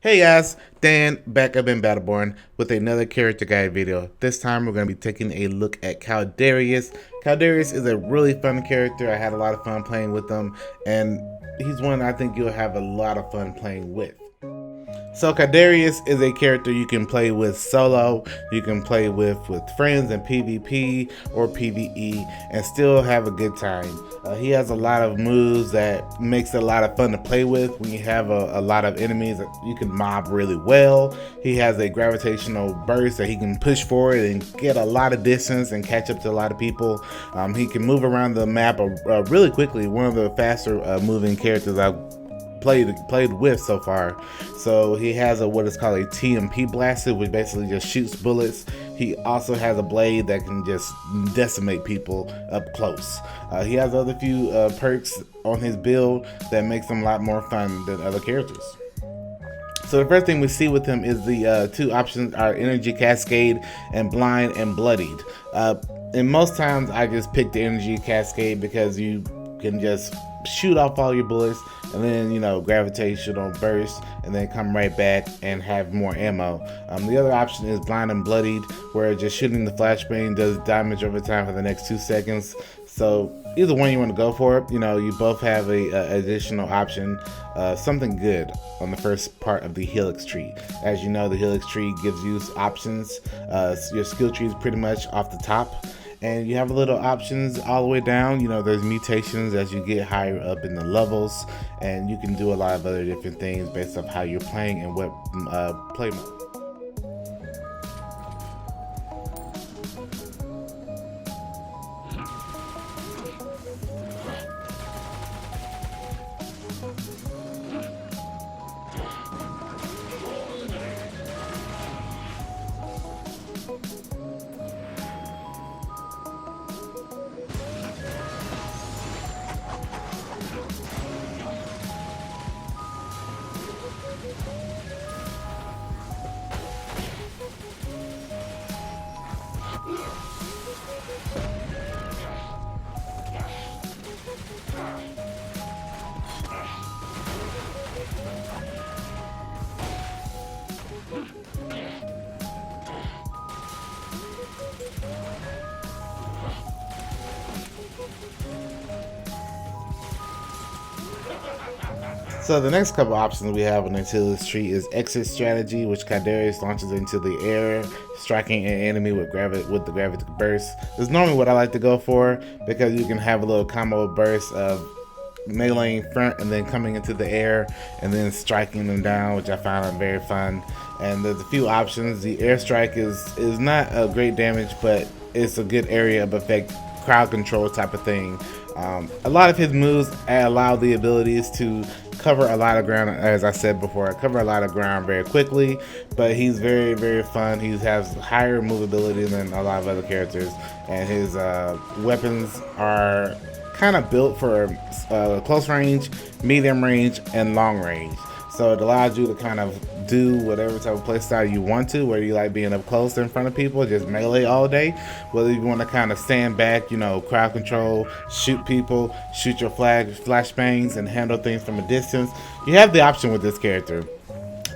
Hey guys, Dan back up in Battleborn with another character guide video. This time we're going to be taking a look at Caldarius. Caldarius is a really fun character. I had a lot of fun playing with him, and he's one I think you'll have a lot of fun playing with. So Caldarius is a character you can play with solo, you can play with friends in PvP or PvE and still have a good time. He has a lot of moves that makes it a lot of fun to play with. When you have a lot of enemies that you can mob really well. He has a gravitational burst that he can push forward and get a lot of distance and catch up to a lot of people. He can move around the map really quickly. One of the faster moving characters I've played with so far. So he has what is called a TMP blaster, which basically just shoots bullets. He also has a blade that can just decimate people up close. He has other few perks on his build that makes him a lot more fun than other characters. So the first thing we see with him is the two options are Energy Cascade and Blind and Bloodied. And most times I just pick the Energy Cascade because you can just shoot off all your bullets and then, gravitational burst and then come right back and have more ammo. The other option is Blind and Bloodied, where just shooting the flashbang does damage over time for the next 2 seconds. So either one you want to go for, you both have a additional option, something good on the first part of the Helix tree. As you know, the Helix tree gives you options. Your skill tree is pretty much off the top. And you have little options all the way down. There's mutations as you get higher up in the levels, and you can do a lot of other different things based off how you're playing and what play mode. So the next couple options we have on the Solus tree is Exit Strategy, which Caldarius launches into the air, striking an enemy with the gravity burst. This is normally what I like to go for because you can have a little combo burst of meleeing front and then coming into the air and then striking them down, which I find very fun. And there's a few options. The airstrike is not a great damage, but it's a good area of effect, crowd control type of thing. A lot of his moves allow the abilities to cover a lot of ground. As I said before, I cover a lot of ground very quickly, but he's very, very fun. He has higher movability than a lot of other characters, and his weapons are kind of built for close range, medium range, and long range. So it allows you to kind of do whatever type of playstyle you want to, where you like being up close in front of people, just melee all day. Whether you want to kind of stand back, crowd control, shoot people, shoot your flashbangs, and handle things from a distance, you have the option with this character.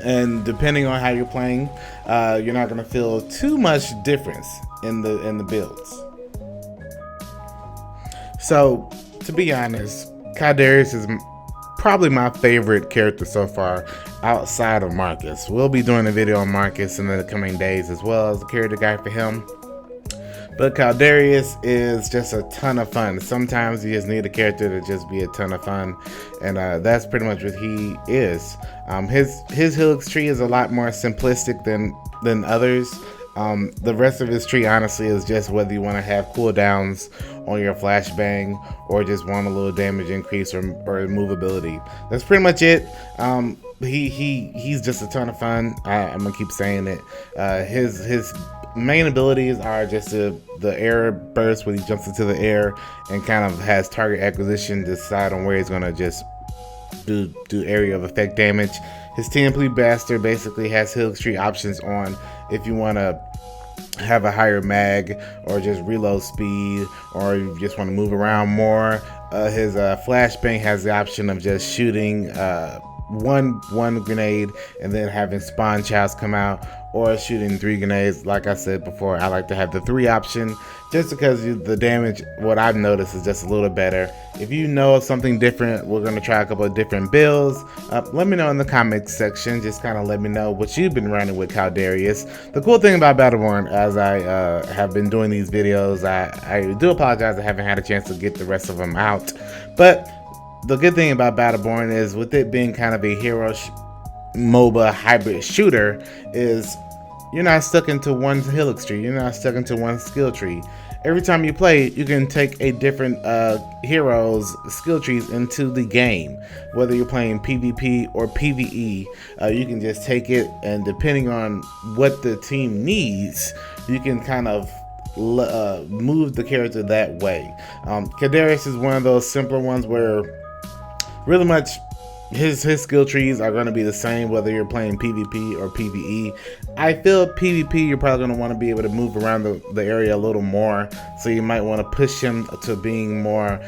And depending on how you're playing, you're not going to feel too much difference in the builds. So, to be honest, Caldarius is probably my favorite character so far outside of Marcus. We'll be doing a video on Marcus in the coming days as well as a character guide for him. But Caldarius is just a ton of fun. Sometimes you just need a character to just be a ton of fun, and that's pretty much what he is. His Helix tree is a lot more simplistic than others. The rest of his tree honestly is just whether you want to have cooldowns on your flashbang or just want a little damage increase or movability. That's pretty much it. He's just a ton of fun. I'm gonna keep saying it. His main abilities are just the air burst when he jumps into the air and kind of has target acquisition to decide on where he's gonna just do area of effect damage. His TMP blaster basically has Helix tree options on if you want to have a higher mag or just reload speed, or you just want to move around more. His flashbang has the option of just shooting one grenade and then having spawn childs come out, or shooting 3 grenades. Like I said before, I like to have the 3 option just because the damage, what I've noticed, is just a little better. If you know of something different, we're going to try a couple of different builds. Let me know in the comments section. Just kind of let me know what you've been running with Caldarius. The cool thing about Battleborn, as I have been doing these videos, I do apologize I haven't had a chance to get the rest of them out, but the good thing about Battleborn is, with it being kind of a hero MOBA hybrid shooter, is you're not stuck into one helix tree. You're not stuck into one skill tree. Every time you play, you can take a different hero's skill trees into the game. Whether you're playing PvP or PvE, you can just take it, and depending on what the team needs, you can kind of move the character that way. Caldarius is one of those simpler ones where really much his skill trees are going to be the same whether you're playing PvP or PvE. I feel PvP, you're probably going to want to be able to move around the area a little more, so you might want to push him to being more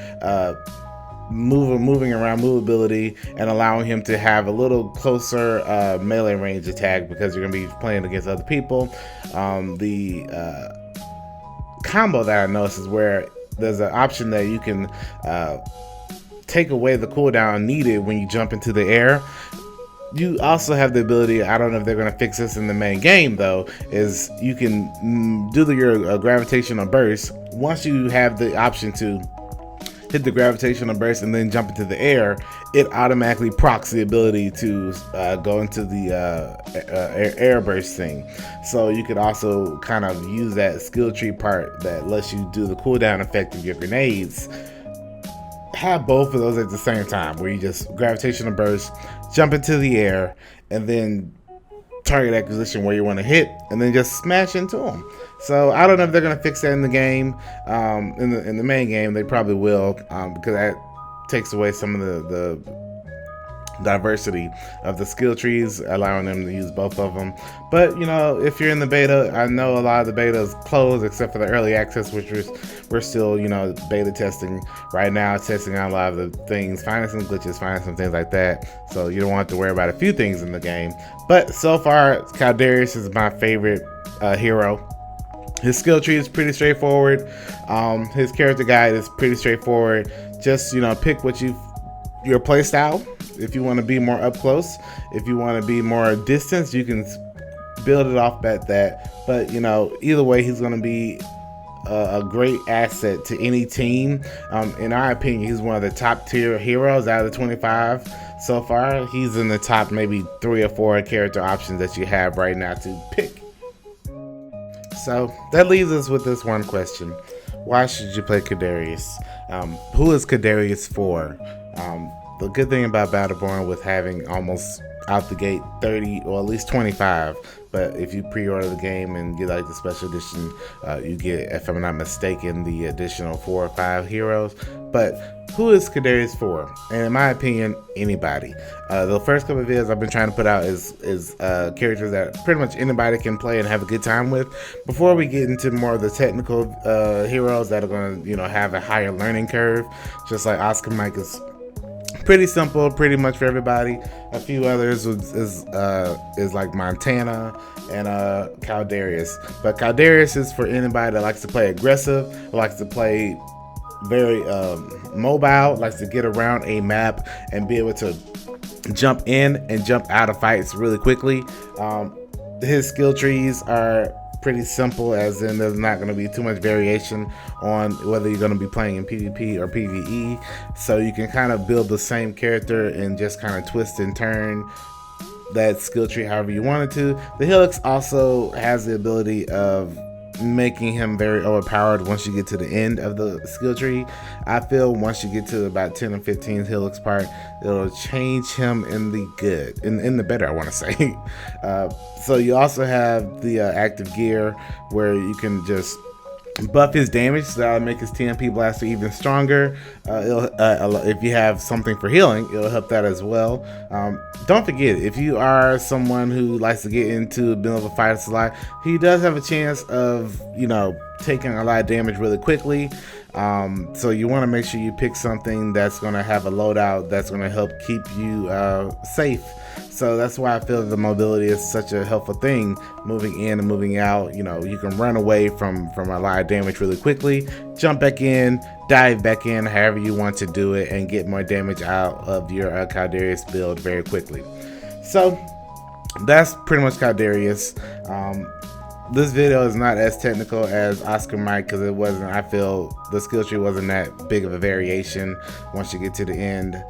moving around, movability, and allowing him to have a little closer melee range attack, because you're going to be playing against other people. The combo that I noticed is where there's an option that you can take away the cooldown needed when you jump into the air. You also have the ability, I don't know if they're going to fix this in the main game though, is you can do your gravitational burst. Once you have the option to hit the gravitational burst and then jump into the air, it automatically procs the ability to go into the air burst thing. So you could also kind of use that skill tree part that lets you do the cooldown effect of your grenades. Have both of those at the same time, where you just gravitational burst, jump into the air, and then target acquisition where you want to hit, and then just smash into them. So I don't know if they're gonna fix that in the game. In the main game, they probably will, because that takes away some of the diversity of the skill trees, allowing them to use both of them. But you know, if you're in the beta, I know a lot of the beta is closed except for the early access, which we're still, you know, beta testing right now, testing out a lot of the things, finding some glitches, finding some things like that. So you don't want to worry about a few things in the game. But so far, Caldarius is my favorite hero. His skill tree is pretty straightforward. His character guide is pretty straightforward. Just, you know, pick what your play style. If you want to be more up close, if you want to be more distance, you can build it off at that. But you know, either way, he's going to be a great asset to any team. In our opinion, he's one of the top tier heroes out of the 25 so far. He's in the top maybe 3 or 4 character options that you have right now to pick. So that leaves us with this one question: why should you play Caldarius? Who is Caldarius for? The good thing about Battleborn, with having almost out the gate 30 or at least 25, but if you pre-order the game and get like the special edition, you get, if I'm not mistaken, the additional 4 or 5 heroes. But who is Caldarius for? And in my opinion, anybody. The first couple of videos I've been trying to put out is characters that pretty much anybody can play and have a good time with. Before we get into more of the technical heroes that are going to, you know, have a higher learning curve, just like Oscar Mike is pretty simple, pretty much for everybody. A few others is like Montana and Caldarius. But Caldarius is for anybody that likes to play aggressive, likes to play very mobile, likes to get around a map and be able to jump in and jump out of fights really quickly. His skill trees are pretty simple, as in there's not going to be too much variation on whether you're going to be playing in PvP or PvE, so you can kind of build the same character and just kind of twist and turn that skill tree however you wanted to. The Helix also has the ability of making him very overpowered once you get to the end of the skill tree. I feel once you get to about 10 or 15 Helix part, it'll change him in the good, in the better, I want to say. So you also have the active gear, where you can just buff his damage, so that'll make his TMP blaster even stronger. If you have something for healing, it'll help that as well. Don't forget, if you are someone who likes to get into being able to fight a lot, he does have a chance of, you know, taking a lot of damage really quickly. So you want to make sure you pick something that's going to have a loadout that's going to help keep you safe. So that's why I feel that the mobility is such a helpful thing, moving in and moving out. You know, you can run away from a lot of damage really quickly, jump back in, dive back in, however you want to do it, and get more damage out of your Caldarius build very quickly. So that's pretty much Caldarius. This video is not as technical as Oscar Mike, because it wasn't, I feel the skill tree wasn't that big of a variation once you get to the end.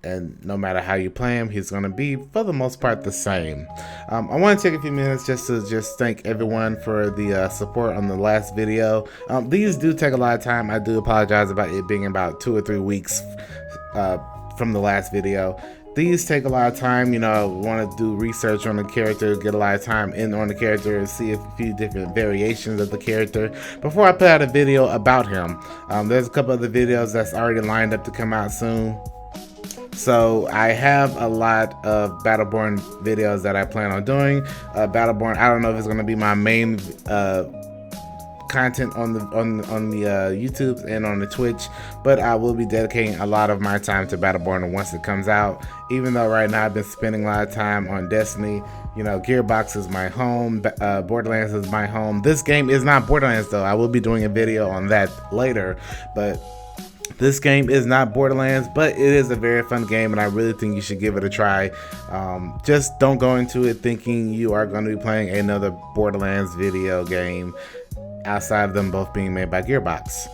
And no matter how you play him, he's going to be, for the most part, the same. I want to take a few minutes just to thank everyone for the support on the last video. These do take a lot of time. I do apologize about it being about 2 or 3 weeks from the last video. These take a lot of time. You know, I want to do research on the character, get a lot of time in on the character, and see a few different variations of the character before I put out a video about him. There's a couple other videos that's already lined up to come out soon. So I have a lot of Battleborn videos that I plan on doing. Battleborn, I don't know if it's going to be my main content on the YouTube and on the Twitch, but I will be dedicating a lot of my time to Battleborn once it comes out. Even though right now I've been spending a lot of time on Destiny. You know, Gearbox is my home, Borderlands is my home. This game is not Borderlands though. I will be doing a video on that later, but this game is not Borderlands, but it is a very fun game, and I really think you should give it a try. Just don't go into it thinking you are going to be playing another Borderlands video game outside of them both being made by Gearbox.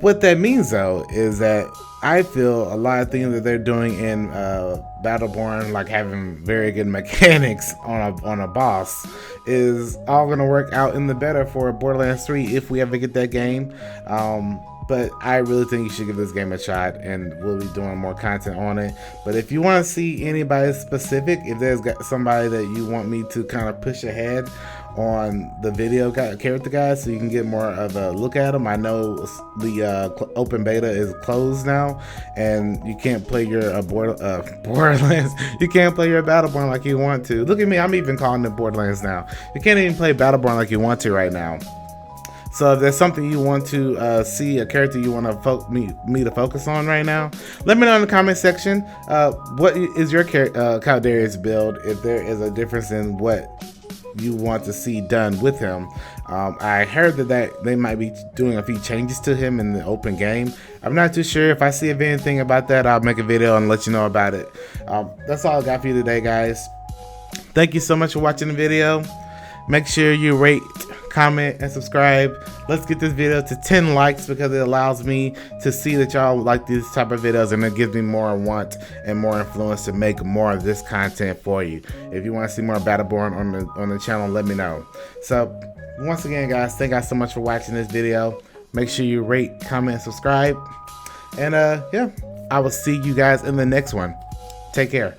What that means though is that I feel a lot of things that they're doing in Battleborn, like having very good mechanics on a boss, is all going to work out in the better for Borderlands 3 if we ever get that game. But I really think you should give this game a shot, and we'll be doing more content on it. But if you want to see anybody specific, if there's somebody that you want me to kind of push ahead on the video character guide so you can get more of a look at them. I know the open beta is closed now, and you can't play your Borderlands. You can't play your Battleborn like you want to. Look at me, I'm even calling it Borderlands now. You can't even play Battleborn like you want to right now. So if there's something you want to see, a character you want to me to focus on right now, let me know in the comment section. What is your Caldarius build? If there is a difference in what you want to see done with him. I heard that they might be doing a few changes to him in the open game. I'm not too sure. If I see anything about that, I'll make a video and let you know about it. That's all I got for you today, guys. Thank you so much for watching the video. Make sure you rate, comment, and subscribe. Let's get this video to 10 likes, because it allows me to see that y'all like these type of videos, and it gives me more want and more influence to make more of this content for you. If you want to see more Battleborn on the channel, let me know. So once again, guys, thank you guys so much for watching this video. Make sure you rate, comment, and subscribe. And yeah, I will see you guys in the next one. Take care.